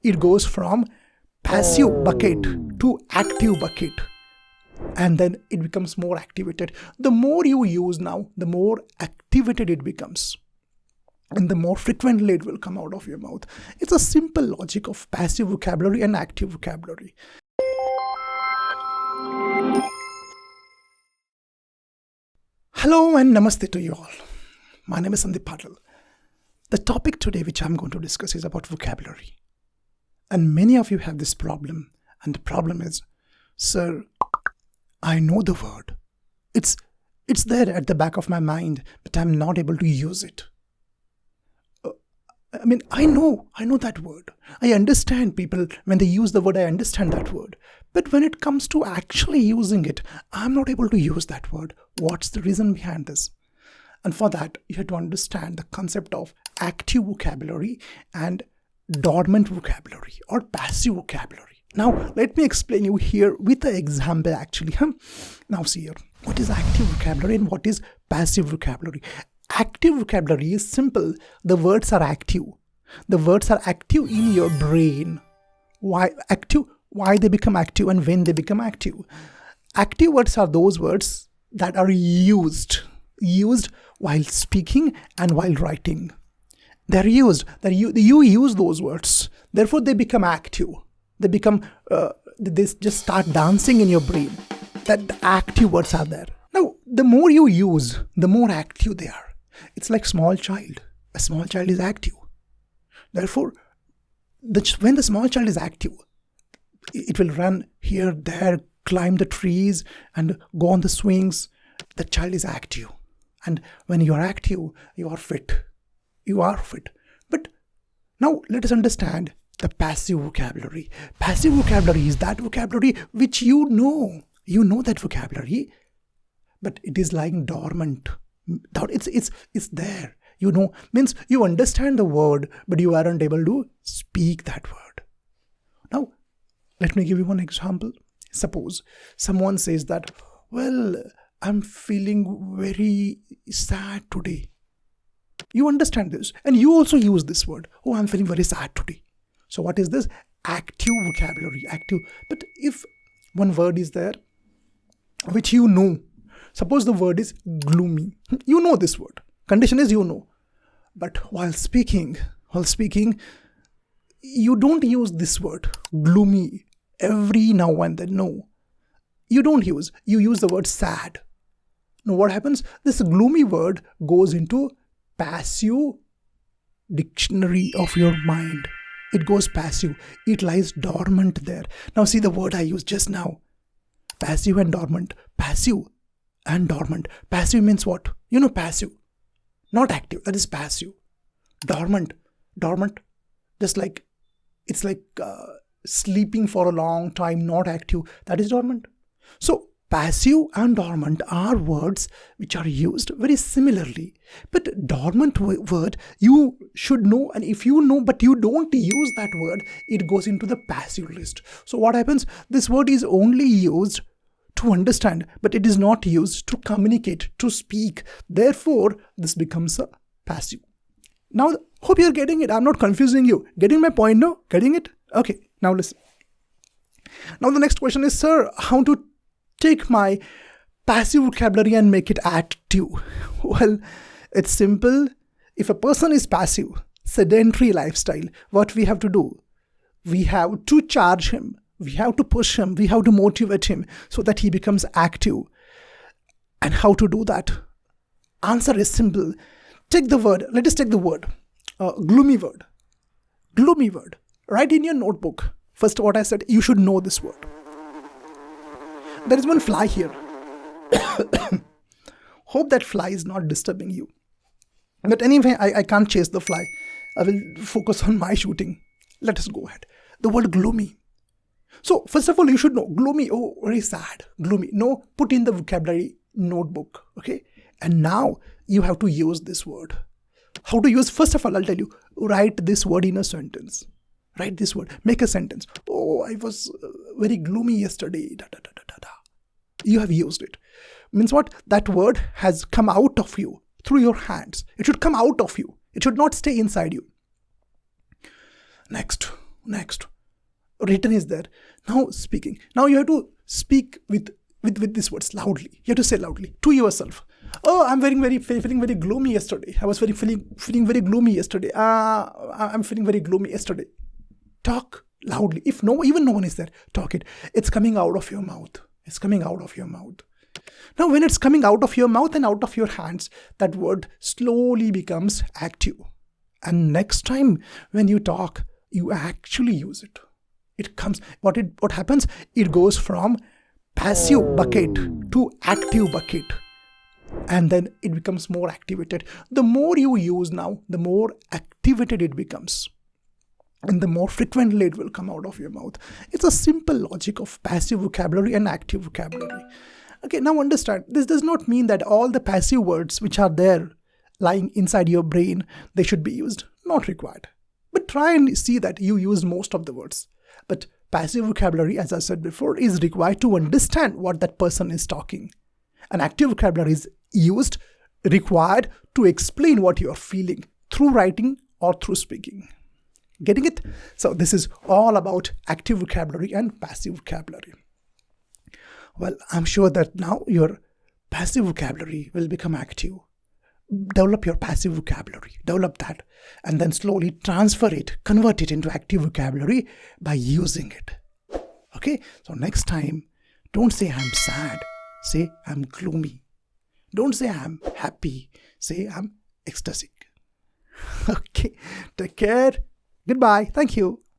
it goes from passive bucket to active bucket, and then it becomes more activated. The more you use now, the more activated it becomes, and the more frequently it will come out of your mouth. It's a simple logic of passive vocabulary and active vocabulary. Hello and namaste to you all. My name is Sandeep Patil. The topic today which I'm going to discuss is about vocabulary. And many of you have this problem. And the problem is, sir, I know the word. It's there at the back of my mind, but I'm not able to use it. I know that word. I understand people, when they use the word, I understand that word. But when it comes to actually using it, I'm not able to use that word. What's the reason behind this? And for that, you have to understand the concept of active vocabulary and dormant vocabulary or passive vocabulary. Now, let me explain you here with an example actually. Now see here, what is active vocabulary and what is passive vocabulary? Active vocabulary is simple. The words are active. The words are active in your brain. Why active? Why they become active and when they become active? Active words are those words that are used while speaking and while writing. They're used. You use those words. Therefore, they become active. They become. They just start dancing in your brain. That the active words are there. Now, the more you use, the more active they are. It's like small child. A small child is active. Therefore, when the small child is active, it will run here, there, climb the trees, and go on the swings. The child is active. And when you are active, you are fit. You are fit. But now let us understand the passive vocabulary. Passive vocabulary is that vocabulary which you know. You know that vocabulary, but it is lying dormant. It's there. You know, means you understand the word, but you aren't able to speak that word. Now, let me give you one example. Suppose someone says that, well, I'm feeling very sad today. You understand this, and you also use this word. Oh, I'm feeling very sad today. So what is this? Active vocabulary. Active. But if one word is there, which you know, suppose the word is gloomy. You know this word. Condition is you know. But while speaking, you don't use this word, gloomy, every now and then. No. You don't use. You use the word sad. Now what happens? This gloomy word goes into passive dictionary of your mind. It goes passive. It lies dormant there. Now see the word I used just now. Passive and dormant. Passive and dormant. Passive means what? You know passive. Not active. That is passive. Dormant. Dormant. Just like, it's like sleeping for a long time, not active. That is dormant. So passive and dormant are words which are used very similarly. But dormant word you should know, and if you know but you don't use that word, it goes into the passive list. So what happens? This word is only used to understand, but it is not used to communicate, to speak. Therefore, this becomes a passive. Now, hope you're getting it. I'm not confusing you. Getting my point now? Getting it? Okay, now listen. Now the next question is, sir, how to take my passive vocabulary and make it active? Well, it's simple. If a person is passive, sedentary lifestyle, what we have to do? We have to charge him. We have to push him. We have to motivate him so that he becomes active. And how to do that? Answer is simple. Take the word. Let us take the word. Gloomy word. Gloomy word. Write in your notebook. First, what I said, you should know this word. There is one fly here. Hope that fly is not disturbing you. But anyway, I can't chase the fly. I will focus on my shooting. Let us go ahead. The word gloomy. So, first of all, you should know. Gloomy, oh, very sad. Gloomy. No, put in the vocabulary notebook. Okay. And now you have to use this word. How to use? First of all, I'll tell you. Write this word in a sentence. Write this word. Make a sentence. Oh, I was very gloomy yesterday. Da, da, da, da, da. You have used it. Means what? That word has come out of you through your hands. It should come out of you. It should not stay inside you. Next, Next, written is there. Now speaking. Now you have to speak with these words loudly. You have to say loudly to yourself. Oh, I'm feeling very gloomy yesterday. I was feeling very gloomy yesterday. I'm feeling very gloomy yesterday. Talk loudly. If even no one is there, talk it. It's coming out of your mouth. It's coming out of your mouth. Now, when it's coming out of your mouth and out of your hands, that word slowly becomes active. And next time when you talk, you actually use it. It comes. What happens? It goes from passive bucket to active bucket. And then it becomes more activated. The more you use now, the more activated it becomes. And the more frequently it will come out of your mouth. It's a simple logic of passive vocabulary and active vocabulary. Okay, now understand, this does not mean that all the passive words which are there lying inside your brain, they should be used. Not required. But try and see that you use most of the words. But passive vocabulary, as I said before, is required to understand what that person is talking. And active vocabulary is required to explain what you are feeling through writing or through speaking. Getting it? So this is all about active vocabulary and passive vocabulary. Well, I'm sure that now your passive vocabulary will become active. Develop your passive vocabulary. Develop that. And then slowly transfer it, convert it into active vocabulary by using it. Okay? So next time, don't say I'm sad. Say I'm gloomy. Don't say I'm happy. Say I'm ecstatic. Okay. Take care. Goodbye. Thank you.